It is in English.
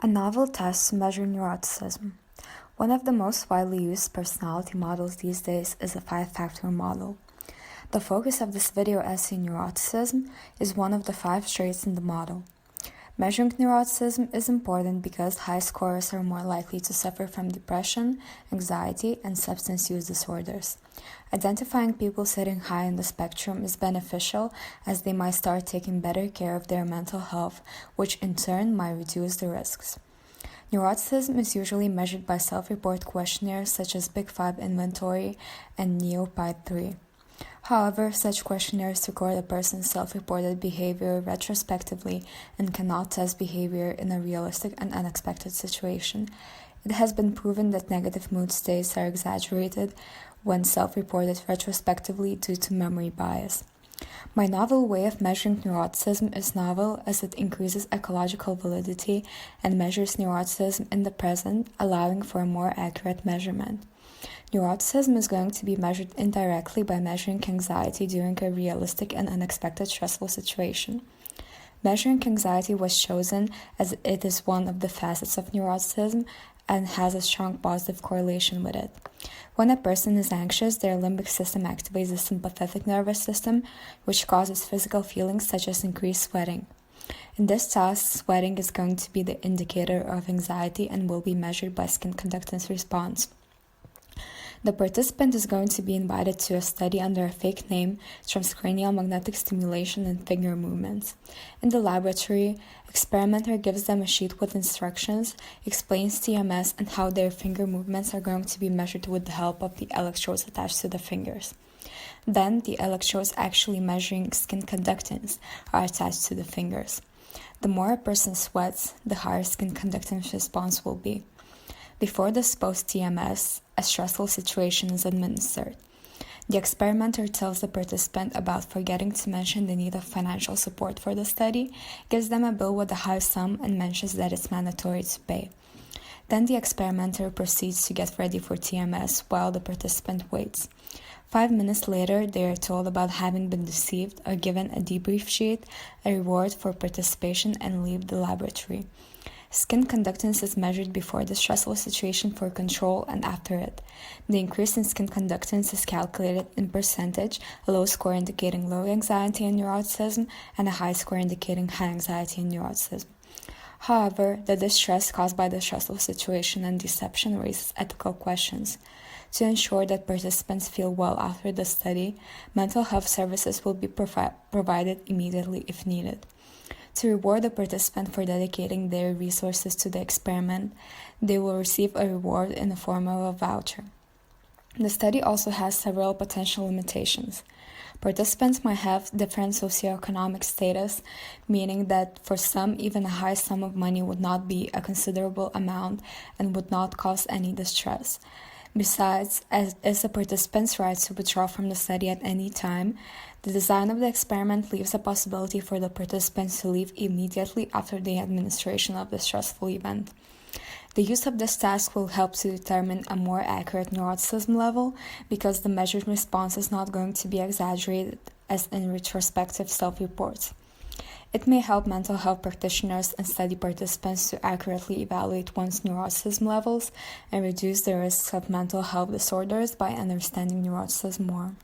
A novel test to measure neuroticism. One of the most widely used personality models these days is a 5-factor model. The focus of this video essay, neuroticism, is one of the 5 traits in the model. Measuring neuroticism is important because high scorers are more likely to suffer from depression, anxiety, and substance use disorders. Identifying people sitting high in the spectrum is beneficial as they might start taking better care of their mental health, which in turn might reduce the risks. Neuroticism is usually measured by self-report questionnaires such as Big 5 Inventory and Neopide-3. However, such questionnaires record a person's self-reported behavior retrospectively and cannot test behavior in a realistic and unexpected situation. It has been proven that negative mood states are exaggerated when self-reported retrospectively due to memory bias. My novel way of measuring neuroticism is novel as it increases ecological validity and measures neuroticism in the present, allowing for a more accurate measurement. Neuroticism is going to be measured indirectly by measuring anxiety during a realistic and unexpected stressful situation. Measuring anxiety was chosen as it is one of the facets of neuroticism and has a strong positive correlation with it. When a person is anxious, their limbic system activates the sympathetic nervous system, which causes physical feelings such as increased sweating. In this task, sweating is going to be the indicator of anxiety and will be measured by skin conductance response. The participant is going to be invited to a study under a fake name, transcranial magnetic stimulation and finger movements. In the laboratory, experimenter gives them a sheet with instructions, explains TMS and how their finger movements are going to be measured with the help of the electrodes attached to the fingers. Then, the electrodes actually measuring skin conductance are attached to the fingers. The more a person sweats, the higher skin conductance response will be. Before this post-TMS, a stressful situation is administered. The experimenter tells the participant about forgetting to mention the need of financial support for the study, gives them a bill with a high sum, and mentions that it's mandatory to pay. Then the experimenter proceeds to get ready for TMS while the participant waits. 5 minutes later, they are told about having been deceived, are given a debrief sheet, a reward for participation, and leave the laboratory. Skin conductance is measured before the stressful situation for control and after it. The increase in skin conductance is calculated in percentage, a low score indicating low anxiety and neuroticism, and a high score indicating high anxiety and neuroticism. However, the distress caused by the stressful situation and deception raises ethical questions. To ensure that participants feel well after the study, mental health services will be provided immediately if needed. To reward the participant for dedicating their resources to the experiment, they will receive a reward in the form of a voucher. The study also has several potential limitations. Participants might have different socioeconomic status, meaning that for some, even a high sum of money would not be a considerable amount and would not cause any distress. Besides, as the participants' right to withdraw from the study at any time, the design of the experiment leaves a possibility for the participants to leave immediately after the administration of the stressful event. The use of this task will help to determine a more accurate neuroticism level because the measured response is not going to be exaggerated as in retrospective self-reports. It may help mental health practitioners and study participants to accurately evaluate one's neuroticism levels and reduce the risks of mental health disorders by understanding neuroticism more.